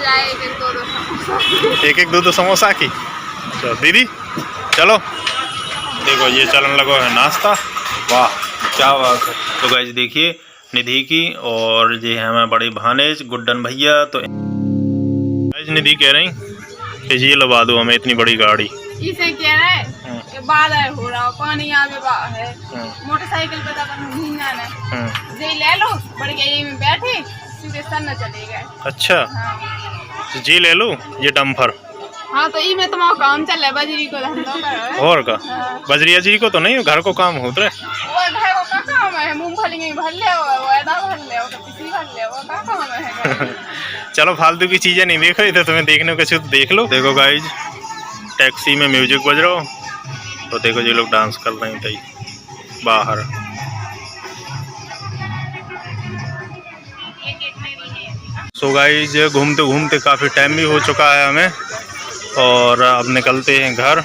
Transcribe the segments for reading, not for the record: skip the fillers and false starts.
जाए एक एक दो समोसा। एक एक दो समोसा की। चलो दीदी चलो, देखो ये चलन लगो है नाश्ता। वाह क्या बात है। तो गाइस देखिए निधि की और ये है हमारे बड़े भानेज गुड्डन भैया। तो गाइस निधि कह रही कि ये लगा दो हमें इतनी बड़ी गाड़ी। इसे कह रहा है कि बादल हो रहा, पानी आगे है, मोटरसाइकिल पे भींगा ना, ये ले लो बड़ी गाड़ी में बैठे सीधे सन चले गए। अच्छा तो जी ले लो ये डम्फर। हाँ तो में तुम्हारा काम चल रहा है, बजरी को धंधा करो और का बजरिया जी को तो नहीं, घर को काम होता है। वो घर को का काम है, मूंगफली भर ले वो ऐदा भर ले वो किसी भर ले वो का काम है। चलो फालतू की चीजें नहीं देखो, इधर तुम्हें देखने को तो देख लो। देखो गाइज टैक्सी में म्यूजिक बज रहा हो, तो देखो ये लोग डांस कर रहे हैं बाहर। सो गाइज घूमते घूमते काफ़ी टाइम भी हो चुका है हमें, और अब निकलते हैं घर।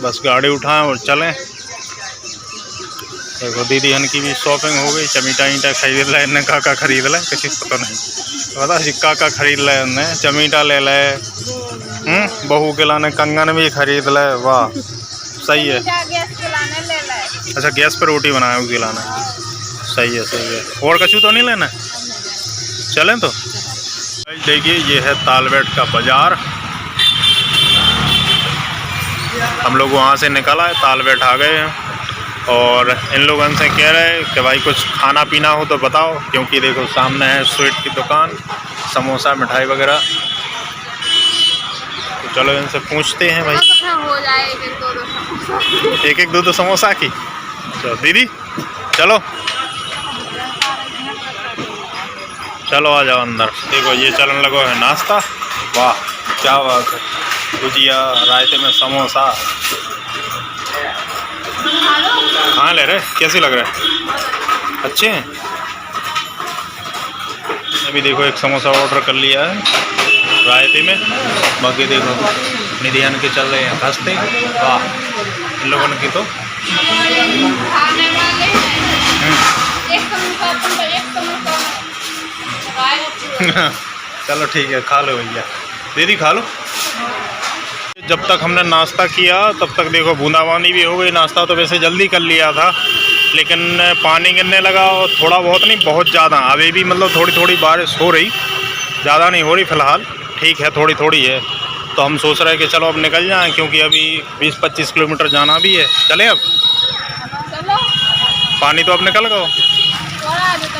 बस गाड़ी उठाएं और चलें। देखो दीदी हन की भी शॉपिंग हो गई, चमीटा ईटा खरीद लाए, इन्हें का खरीद लाए, किसी को पता नहीं पता सिक्का का खरीद लाए उन्हें, चमीटा ले लाए, बहू के लाने कंगन भी खरीद लाए। वाह सही है। अच्छा गैस पे रोटी बनाए उसके लाना, सही है सही है। और कछु तो नहीं लेना, चलें तो। देखिए ये है तालबेट का बाजार। हम लोग वहाँ से निकला है, तालबेट आ गए हैं, और इन लोगों से कह रहे हैं कि भाई कुछ खाना पीना हो तो बताओ, क्योंकि देखो सामने है स्वीट की दुकान, समोसा मिठाई वगैरह। तो चलो इनसे पूछते हैं भाई। हो जाए एक एक दो समोसा की। चलो दीदी चलो चलो आ जाओ अंदर। देखो ये चलन लगो है नाश्ता। वाह क्या बात है। भुजिया रायते में समोसा। कहाँ ले रहे, कैसे लग रहे हैं, अच्छे हैं। अभी देखो एक समोसा ऑर्डर कर लिया है रायते में। बाकी देखो निधियान के चल रहे हैं हंसते। वाह इन लोगों की तो खाने वाले चलो ठीक है खा लो भैया, दीदी खा लो। जब तक हमने नाश्ता किया तब तक देखो बूंदाबांदी भी हो गई। नाश्ता तो वैसे जल्दी कर लिया था, लेकिन पानी गिरने लगा, और थोड़ा बहुत नहीं बहुत ज़्यादा। अभी भी मतलब थोड़ी थोड़ी बारिश हो रही, ज़्यादा नहीं हो रही फ़िलहाल, ठीक है थोड़ी थोड़ी है। तो हम सोच रहे हैं कि चलो अब निकल जाएं, क्योंकि अभी 20-25 किलोमीटर जाना भी है। चलें अब, पानी तो अब निकल गया,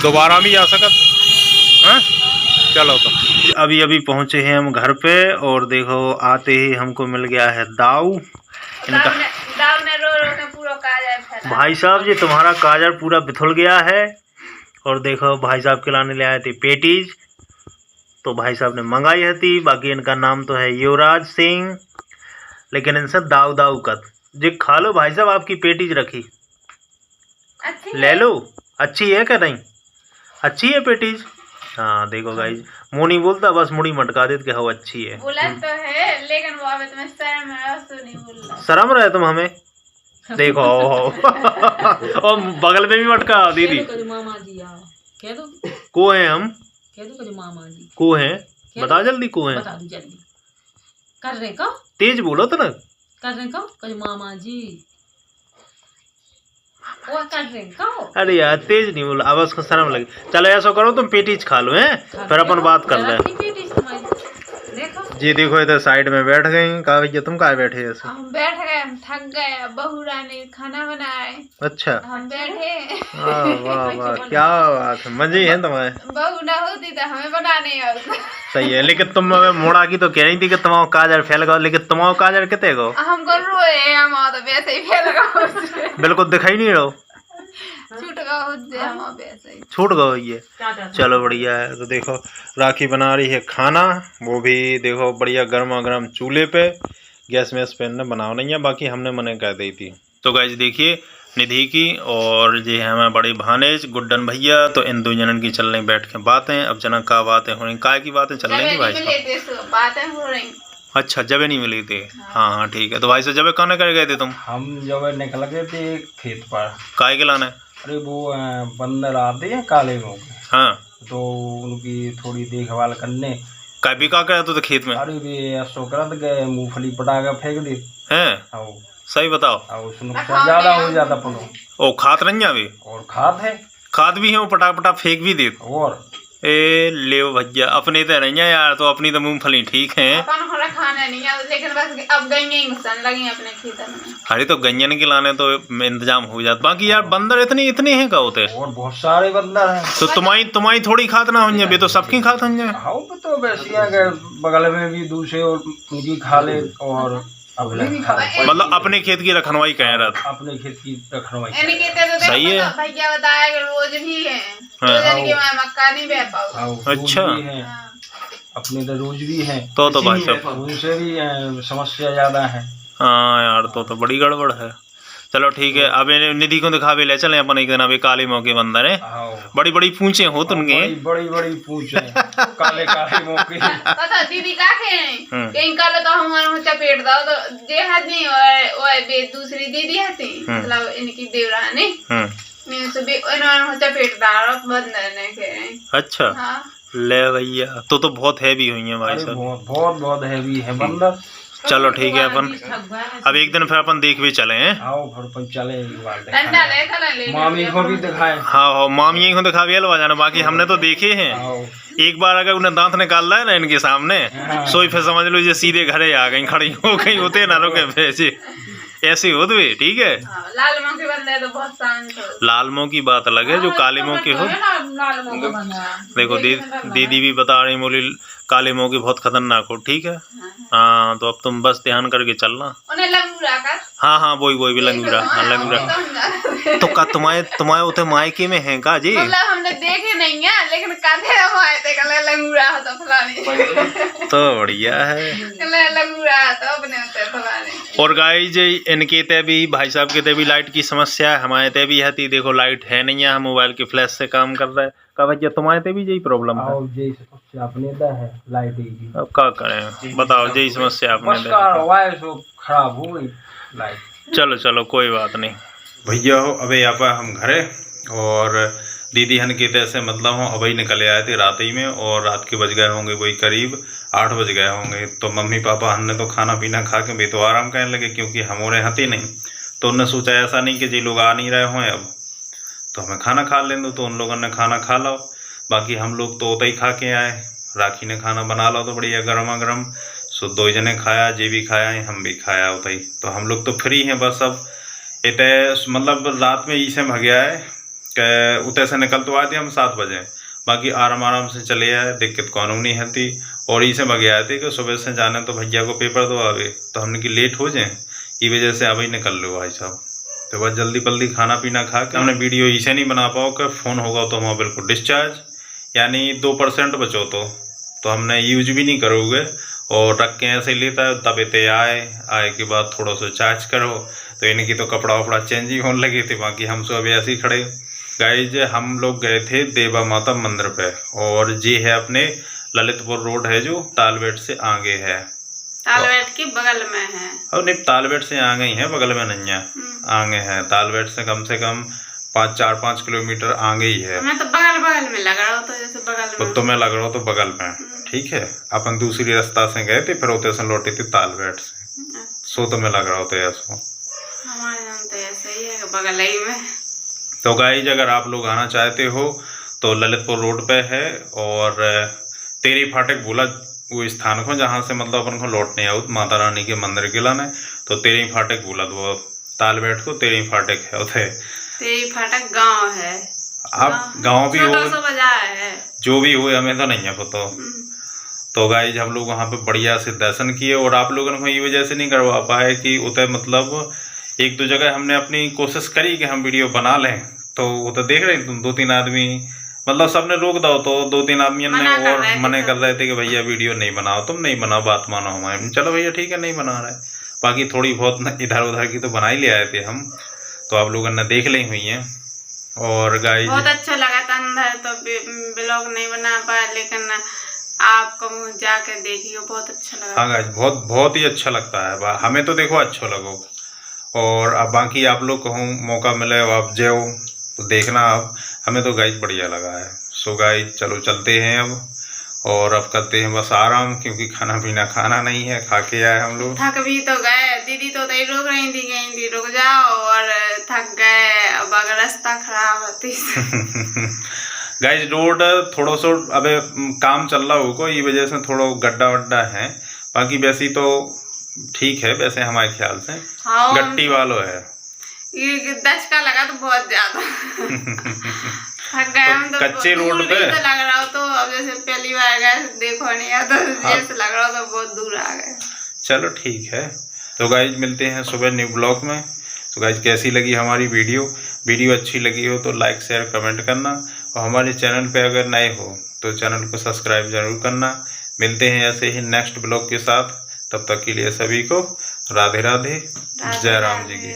दोबारा भी आ सकत हैं। चलो तो अभी अभी पहुँचे हैं हम घर पे, और देखो आते ही हमको मिल गया है दाऊ। इनका दाऊ ने रो रो के पूरा काजर फैला। भाई साहब जी तुम्हारा काजर पूरा बिथुल गया है। और देखो भाई साहब के लाने ले आए थे पेटीज, तो भाई साहब ने मंगाई थी। बाकी इनका नाम तो है युवराज सिंह, लेकिन इनसे दाऊ दाऊ कर जी। खा लो भाई साहब, आपकी पेटीज रखी, ले लो। अच्छी है क्या, नहीं अच्छी है पेटीज। हाँ देखो गाइज मुँह नहीं बोलता, बस मुड़ी मटका देते कि हाँ अच्छी है। बोला तो है, लेकिन वो अभी तुम्हें शर्म है तो नहीं बोल रहा। शर्म रहे तुम हमें, देखो और बगल में भी मटका दीदी। मामा जी कह दो को है हम, कह दो मामा जी को है, बता जल्दी को है, बता दो जल्दी। कर रहे का तेज बोलो तो ना, कर रहे का मामा जी वो कर रहे का। अरे यार तेज नहीं बोला, आवाज को शर्म लगी। चलो ऐसा करो तुम पेटीज खा लो हैं, फिर अपन बात कर रहे हैं। जी देखो इधर साइड में बैठ गई। कहा भैया तुम कहाँ बैठे ऐसे? हम बैठ गए, हम थक गए, बहू रानी खाना बनाए। अच्छा हम बैठे। वाह वाह क्या बात है, मजे हैं तुम्हारे। बहू ना होती तो हमें बनाने आता। सही है, लेकिन तुम हमें मोड़ा की तो कह रही थी कि तुम्हारा काजर फैल गया, लेकिन तुम्हारा काजर कितने गो हमको रोए, हम तो वैसे ही फैल गया, बिल्कुल दिखाई नहीं रहो, छूट गया, हम वैसे ही छूट गो ये। चलो बढ़िया है। तो देखो राखी बना रही है खाना, वो भी देखो बढ़िया गर्मा गर्म चूल्हे पे, गैस वैस पे बनाओ नहीं है, बाकी हमने मने कह दी थी। तो गाइस देखिए निधि की और ये है हमारे बड़ी भानेज गुड्डन भैया, तो इन दो जनन की चल रही बैठ के बातें। अब जना का बातें हो रही, काय की बातें चल रही भाई साहब? बातें हो रही। अच्छा जब नहीं मिली थी। हाँ हाँ ठीक है। तो भाई साहब जब कहने कर गए थे तुम? हम जब निकल गए थे खेत पर। काय के लाना है? अरे वो बंदर आते हैं काले मुंह के, हाँ तो उनकी थोड़ी देखभाल करने भी का करे तो खेत में अरे भी सोकरत गए मूंगफली पटा के फेंक दी हैं? आओ सही बताओ। आओ उसमें नुकसान ज्यादा हो जाता पनो ओ खात नहीं जावे और खाद है खाद भी है वो पटा पटा फेंक भी दे। और ए ले भैया अपने तो नहीं है यार, तो अपनी तो मूंगफली ठीक है। अपन थोड़ा खाना नहीं है, लेकिन बस अब गई ही घुसन लगी अपने खेत में। अरे तो गंजन के लाने तो इंतजाम हो जाता। बाकी यार बंदर इतने हैं का होते और बहुत सारे बंदर हैं। तो तुम्हारी थोड़ी खात ना हो जाए, तो सबकी खात हो जाए। हाँ तो वैसे के बगल में भी दूसरे और उनकी खा ले और अपने भी खा ले। मतलब अपने खेत की रखनवाई कह रहा था। अपने खेत की रखनवाई सही है। भैया बताया कि रोज भी है, रोज के मैं मक्का नहीं बह पाऊँ। अच्छा अपने तो रोज भी है तो भाई साहब उनसे भी समस्या ज्यादा है। हाँ यार तो बड़ी गड़बड़ है। चलो ठीक है, अब निधि को दिखावे ले चले अपन एक दिन। अभी काले मौके बंदर है, बड़ी बड़ी पूंछे हो तुमके, बड़ी बड़ी पूंछे काले काले मौके। पता दीदी का कहीं कल तो हमारे चपेट दो तो जे हती और दूसरी दीदी हती, मतलब इनकी देवरानी इन्होंने चपेट डाल बंदर ने के। अच्छा हाँ। ले भैया तो बहुत हैवी हुई है भाई साहब, बहुत हैवी है बंदर। चलो ठीक है, अपन अब एक दिन फिर अपन देख भी चले हैं। आओ फिर अपन चले ले मामी को भी दिखाए। हाँ मामी को दिखावे लो जाना। बाकी हमने तो देखे हैं, एक बार अगर उन्हें दांत निकाल रहा है ना इनके सामने, सोई फिर समझ लो ये सीधे घरे आ गई, खड़ी हो गई होते ना रुके वैसे ऐसे हो तो ठीक है। लाल मुंह के बंदे तो बहुत शांत हो। लाल मुंह की बात अलग है, जो काले मुंह के हो। देखो दीदी भी बता रही, बोली काले मुंह की बहुत खतरनाक हो। ठीक है हाँ, तो अब तुम बस ध्यान करके चलना। उन्हें लंगूरा का हाँ वही भी लंगूरा। हाँ लंगूरा तो का तुम्हारे उते मायके में है का जी? मतलब हमने देखे नहीं है, लेकिन काथे हमारे ते कल लंगूरा होता फलाने। तो बढ़िया है, लंगूरा तो अपने होते फलाने। और गाइस इनके ते भी भाई साहब के ते भी लाइट की समस्या है, हमारे ते भी है। देखो लाइट है नहीं है, हम मोबाइल के फ्लैश से काम कर रहे हैं। का भैया तुम्हारे ते भी यही प्रॉब्लम है? अपने तो है लाइट की। अब क्या करें बताओ, यही समस्या अपने खराब हो गई लाइट। चलो कोई बात नहीं भैया हो। अबे यहाँ पर हम घरे और दीदी हन के तैसे मतलब हो अभी निकले आए थे रात ही में, और रात के बज गए होंगे वही करीब 8 बज गए होंगे। तो मम्मी पापा हमने तो खाना पीना खा के भी तो आराम करने लगे, क्योंकि हम और हती नहीं। तो उनने सोचा ऐसा नहीं कि जी लोग आ नहीं रहे हों अब तो हमें खाना खा लें दो, तो उन लोगों ने खाना खा लो। बाकी हम लोग तो उतना ही खा के आए। राखी ने खाना बना लो तो बढ़िया गर्मा गर्म, सो 2 जने खाया, जे भी खाया हम भी खाया उतना ही। तो हम लोग तो फ्री हैं बस। अब इतने मतलब रात में इसे भग गया है कि उतने से निकल तो आए थे हम 7 बजे, बाकी आराम से चले आए, दिक्कत कौन नहीं है। और इसे भग आए थे कि सुबह से जाने तो भैया को पेपर दो आवे, तो हमने कि लेट हो जाए, ये वजह से अभी निकल लो भाई साहब। तो बस जल्दी खाना पीना खा के हमने वीडियो इसे नहीं बना पाओ कि फ़ोन होगा तो हमारा बिल्कुल डिस्चार्ज, यानी 2% बचो तो हमने यूज भी नहीं करोगे और रख के ऐसे लेता है। तब इतने आए के बाद थोड़ा सा चार्ज करो, तो इनकी तो कपड़ा वपड़ा चेंज ही होने लगे थे। बाकी हम सब अभी ऐसे ही खड़े। गाइज हम लोग गए थे देवा माता मंदिर पे, और ये है अपने ललितपुर रोड है जो तालबेट से आगे है। तालबेट के बगल में है। और नहीं तालबेट से आगे ही है, बगल में नहीं है, आगे है। तालबेट से कम 4-5 किलोमीटर आगे ही है। मैं तो बगल में लग रहा हूँ, तो जैसे बगल में तो मैं लग रहा हूँ तो बगल में। ठीक है, अपन दूसरी रास्ता से गए थे, फिर उतने से लौटे थे तालबेट से। सो तो मैं लग रहा हूँ तो ऐसा हमारे यहाँ तो ऐसे ही है बगल ही में। तो गाइज अगर आप लोग आना चाहते हो तो ललितपुर रोड पे है, और तेरी फाटक बोला वो स्थान को जहाँ से मतलब अपन को लौटने आओ माता रानी के मंदिर के लाने, तो तेरी फाटक बोला वो तालबेट को तेरी फाटक है उसे। तेरी फाटक गांव है। आप गांव भी हो है, जो भी हो हमें तो नहीं है पता। तो गाइज हम लोग वहाँ पे बढ़िया से दर्शन किए, और आप लोगों को ये वजह से नहीं करवा पाए कि उतने मतलब 1-2 जगह हमने अपनी कोशिश करी कि हम वीडियो बना लें, तो वो तो देख रहे तुम 2-3 आदमी मतलब सबने रोक दो, तो 2-3 आदमी ने और मना कर रहे थे कि भैया वीडियो नहीं बनाओ, तुम नहीं बनाओ, बात मानो हमारे। चलो भैया ठीक है नहीं बना रहे। बाकी थोड़ी बहुत इधर उधर की तो बना ही ले आए थे हम, तो आप लोगों ने देख ली हुई हैं। और गाइस बहुत अच्छा लगा था अंदर, तो ब्लॉग नहीं बना पाया, लेकिन आपको जाके देखिए बहुत अच्छा लगा। हाँ गाइस बहुत ही अच्छा लगता है हमें तो, देखो अच्छा लगो। और अब बाकी आप लोग कहूँ मौका मिले आप जाओ तो देखना। अब हमें तो गाइस बढ़िया लगा है। सो गाइस चलो चलते हैं अब, और अब करते हैं बस आराम, क्योंकि खाना पीना खाना नहीं है, खा के आए हम लोग। थक भी तो गए, दीदी तो तय रोक रही थी, कहीं थी रुक जाओ, और थक गए। अब अगर रास्ता खराब होती गाइस रोड थोड़ा सा अबे काम चल रहा होगा, ये वजह से थोड़ा गड्ढा वड्ढा है, बाकी वैसे तो ठीक है वैसे हमारे ख्याल से। हाँ, गट्टी वालों है, ये 10 का लगा तो बहुत ज्यादा थक गए हम तो। कच्चे रोड पे तो लग रहा हो तो अब जैसे पहली बार गए देखो नहीं आता, जैसे लग रहा हो तो बहुत दूर आ गए। चलो ठीक है, तो गाइज मिलते हैं सुबह न्यू ब्लॉग में। तो गाइज कैसी लगी हमारी वीडियो अच्छी लगी हो तो लाइक शेयर कमेंट करना, और हमारे चैनल पे अगर नए हो तो चैनल को सब्सक्राइब जरूर करना। मिलते हैं ऐसे ही नेक्स्ट ब्लॉग के साथ, तब तक के लिए सभी को राधे राधे, जय राम जी की।